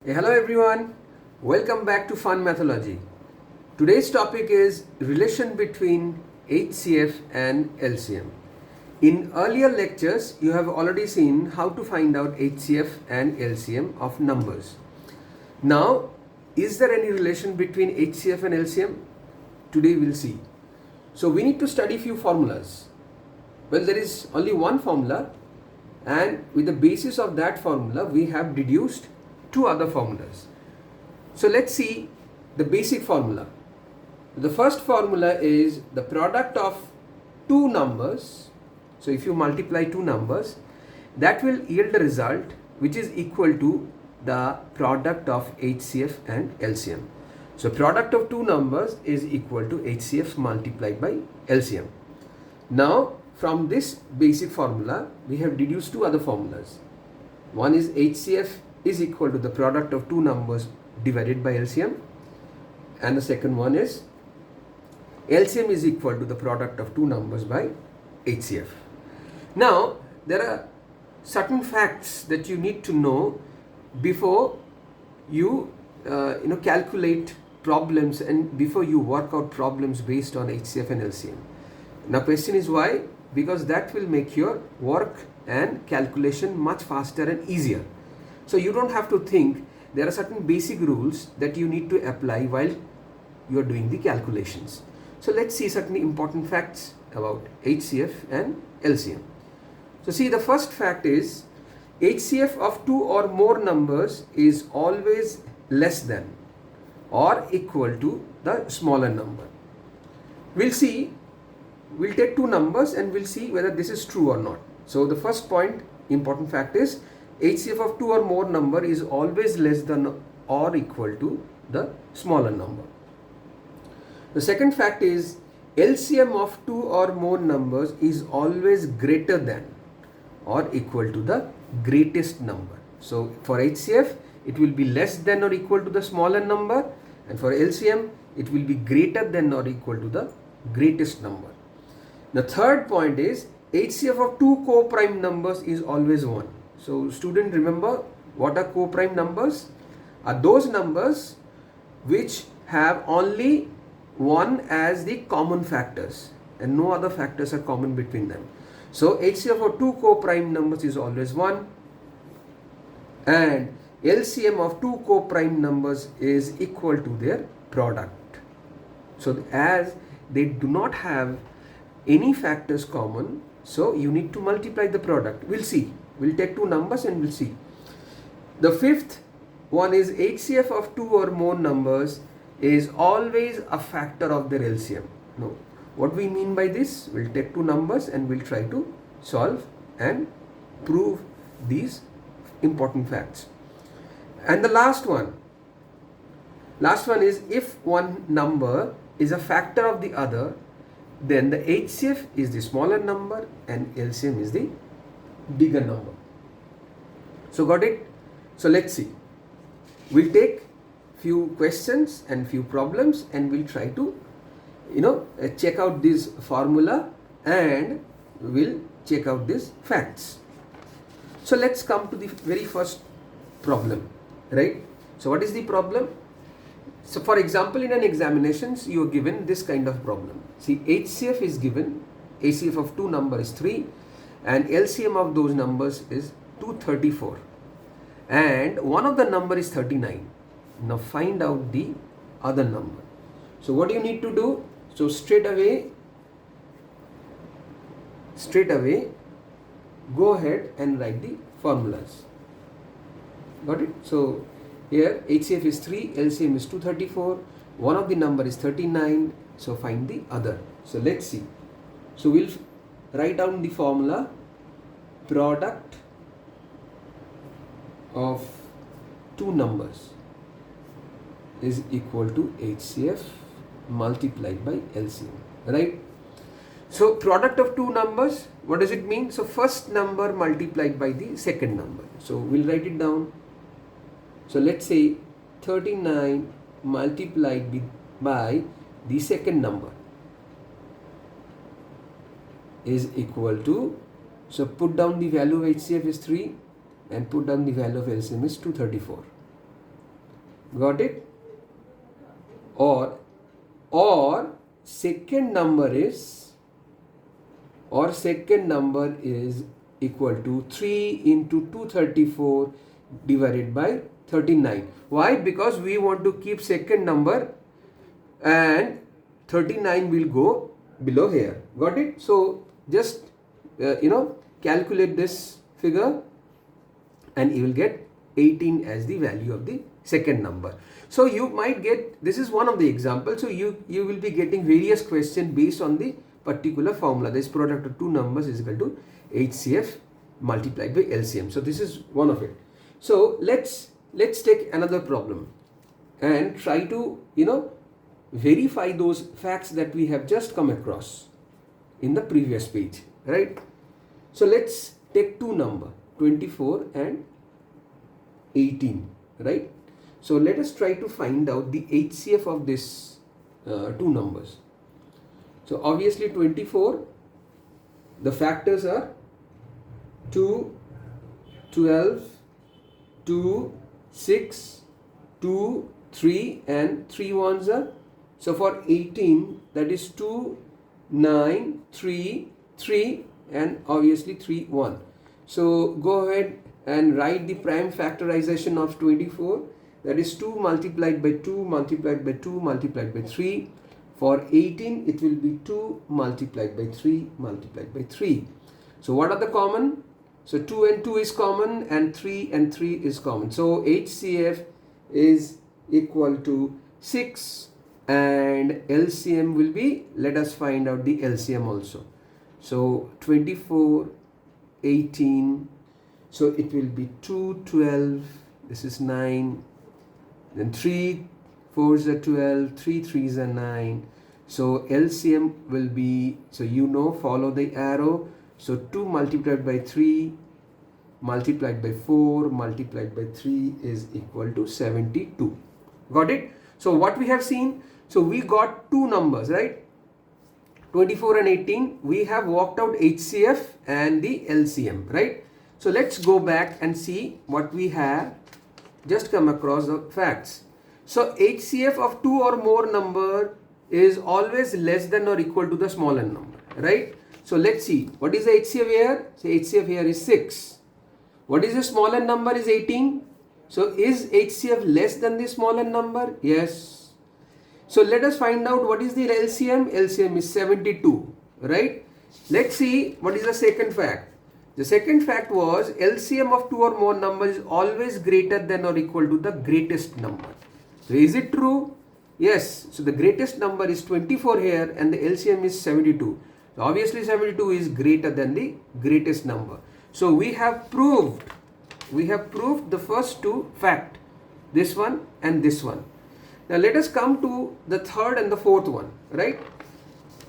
Hello everyone, welcome back to Fun Mathology. Today's topic is relation between HCF and LCM. In earlier lectures, you have already seen how to find out HCF and LCM of numbers. Now, is there any relation between HCF and LCM? Today we'll see. So we need to study few formulas. Well, there is only one formula, and with the basis of that formula we have deduced two other formulas. So let's see the basic formula. The first formula is the product of two numbers. So if you multiply two numbers, that will yield a result which is equal to the product of HCF and LCM. So product of two numbers is equal to HCF multiplied by LCM. Now from this basic formula we have deduced two other formulas. One is HCF is equal to the product of two numbers divided by LCM, and the second one is LCM is equal to the product of two numbers by HCF. Now there are certain facts that you need to know before you calculate problems and before you work out problems based on HCF and LCM. Now question is why? Because that will make your work and calculation much faster and easier. So you don't have to think. There are certain basic rules that you need to apply while you are doing the calculations. So let's see certain important facts about HCF and LCM. So see, the first fact is HCF of two or more numbers is always less than or equal to the smaller number. We'll take two numbers and we'll see whether this is true or not. So the first point, important fact is HCF of two or more number is always less than or equal to the smaller number. The second fact is LCM of two or more numbers is always greater than or equal to the greatest number. So for HCF it will be less than or equal to the smaller number, and for LCM it will be greater than or equal to the greatest number. The third point is HCF of two co-prime numbers is always 1. So student, remember what are co-prime numbers? Are those numbers which have only 1 as the common factors and no other factors are common between them. So HCF of two co-prime numbers is always 1, and LCM of two co-prime numbers is equal to their product. So as they do not have any factors common, so you need to multiply the product. We'll see. We'll take two numbers and we'll see. The fifth one is HCF of two or more numbers is always a factor of their LCM. No. What we mean by this? We'll take two numbers and we'll try to solve and prove these important facts. And the last one is if one number is a factor of the other, then the HCF is the smaller number and LCM is the bigger number. So got it? So let's see. We'll take few questions and few problems and we'll try to check out this formula and we'll check out these facts. So let's come to the very first problem, right? So what is the problem? So for example, in an examinations you are given this kind of problem. See, HCF is given, HCF of two numbers is 3 and LCM of those numbers is 234 and one of the number is 39. Now find out the other number. So what do you need to do? So straight away go ahead and write the formulas. Got it? So here HCF is 3, LCM is 234, one of the number is 39, so find the other. So let's see. So we'll write down the formula. Product of two numbers is equal to HCF multiplied by LCM, right? So product of two numbers, what does it mean? So first number multiplied by the second number. So we'll write it down. So let's say 39 multiplied by the second number is equal to, so put down the value of HCF is 3 and put down the value of LCM is 234. Got it? Or second number is equal to 3 into 234 divided by 39. Why? Because we want to keep second number and 39 will go below here. Got it? So just calculate this figure and you will get 18 as the value of the second number. So you might get, this is one of the examples, so you will be getting various questions based on the particular formula. This product of two numbers is equal to HCF multiplied by LCM. So this is one of it. So let's take another problem and try to verify those facts that we have just come across in the previous page, right? So let's take two numbers, 24 and 18, right? So let us try to find out the HCF of this two numbers. So obviously 24, the factors are 2, 12, 2, 6, 2, 3 and 3 ones are. So for 18, that is 2, 9, 3, 3 and obviously 3, 1. So go ahead and write the prime factorization of 24. That is 2 multiplied by 2 multiplied by 2 multiplied by 3. For 18, it will be 2 multiplied by 3 multiplied by 3. So what are the common? So 2 and 2 is common and 3 and 3 is common. So HCF is equal to 6 and LCM will be, let us find out the LCM also. So 24, 18, so it will be 2, 12, this is 9, then 3 4s are 12, 3 3s are 9. So LCM will be, so follow the arrow. So 2 multiplied by 3 multiplied by 4 multiplied by 3 is equal to 72. Got it? So what we have seen, so we got two numbers, right? 24 and 18, we have worked out HCF and the LCM, right? So let's go back and see what we have just come across the facts. So HCF of two or more number is always less than or equal to the smaller number, right? So let's see, what is the HCF here? So HCF here is 6. What is the smaller number is 18. So is HCF less than the smaller number? Yes. So let us find out what is the LCM. LCM is 72, right? Let's see what is the second fact. The second fact was LCM of two or more numbers is always greater than or equal to the greatest number. So is it true? Yes. So the greatest number is 24 here and the LCM is 72. So obviously 72 is greater than the greatest number. So we have proved the first two fact, this one and this one. Now let us come to the third and the fourth one, right?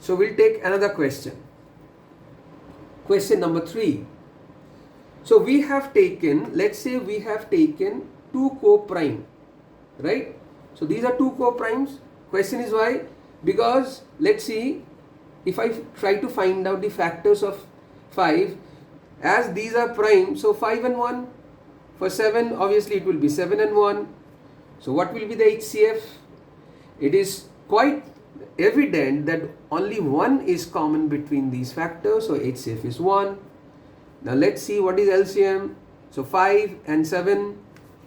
So we'll take another question. Question number 3. So we have taken, let's say we have taken two co-prime, right? So these are two co-primes. Question is why? Because let's see, if I try to find out the factors of 5, as these are prime, so 5 and 1. For 7, obviously it will be 7 and 1. So what will be the HCF? It is quite evident that only 1 is common between these factors. So HCF is 1. Now let's see what is LCM. So 5 and 7.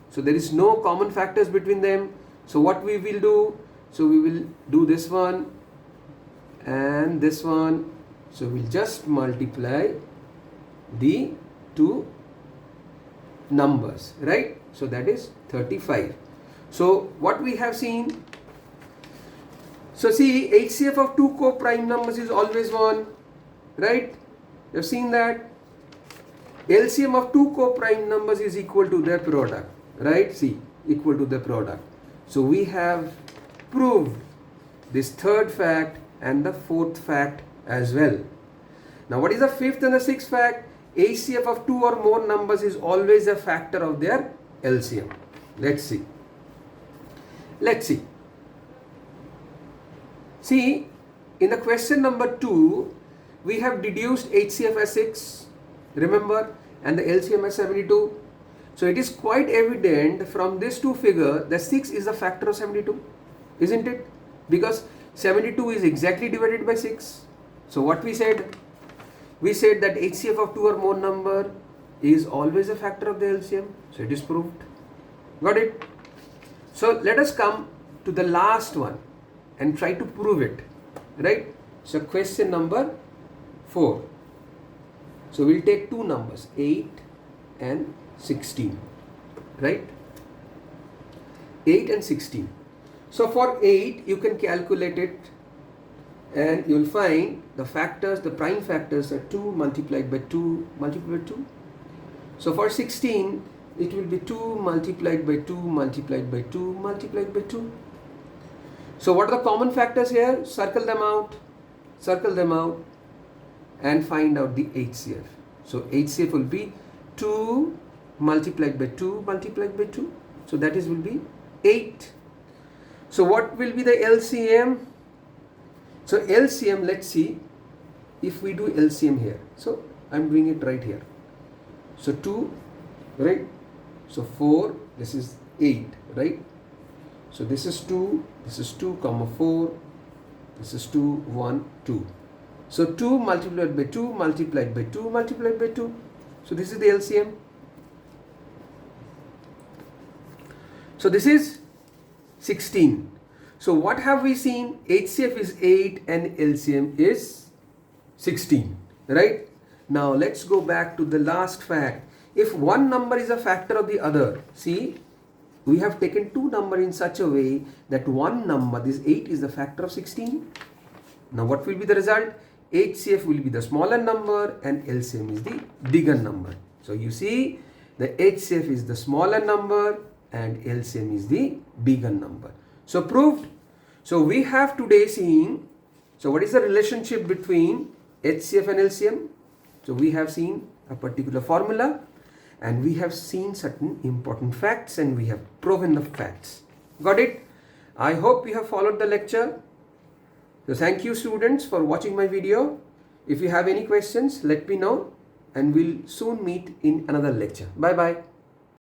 So there is no common factors between them. So what we will do? So we will do this one and this one. So we'll just multiply the two numbers, right? So that is 35. So what we have seen, so see, HCF of two co-prime numbers is always 1, right? You have seen that. LCM of two co-prime numbers is equal to their product, right? See, equal to the product. So we have proved this third fact and the fourth fact as well. Now what is the fifth and the sixth fact? HCF of two or more numbers is always a factor of their LCM. Let's see. See, in the question number 2, we have deduced HCF as 6, remember, and the LCM as 72. So it is quite evident from this two figure that 6 is a factor of 72, isn't it? Because 72 is exactly divided by 6. So what we said? We said that HCF of 2 or more number is always a factor of the LCM. So it is proved. Got it? So let us come to the last one and try to prove it. Right? So question number 4. So we'll take two numbers, 8 and 16. Right? 8 and 16. So for 8 you can calculate it and you will find the factors, the prime factors are 2 multiplied by 2 multiplied by 2. So for 16 it will be 2 multiplied by 2 multiplied by 2 multiplied by 2. So what are the common factors here? Circle them out and find out the HCF. So HCF will be 2 multiplied by 2 multiplied by 2. So that is will be 8. So what will be the LCM? So LCM, let's see if we do LCM here. So I'm doing it right here. So 2, right? So 4, this is 8, right? So this is 2, comma 4, this is 2, 1, 2. So 2 multiplied by 2 multiplied by 2 multiplied by 2. So this is the LCM. So this is 16. So what have we seen? HCF is 8 and LCM is 16, right? Now let's go back to the last fact. If one number is a factor of the other, see, we have taken two numbers in such a way that one number, this 8 is the factor of 16. Now what will be the result? HCF will be the smaller number and LCM is the bigger number. So you see, the HCF is the smaller number and LCM is the bigger number. So proved. So we have today seen, so what is the relationship between HCF and LCM? So we have seen a particular formula and we have seen certain important facts and we have proven the facts. Got it? I hope you have followed the lecture. So thank you students for watching my video. If you have any questions, let me know and we'll soon meet in another lecture. Bye bye.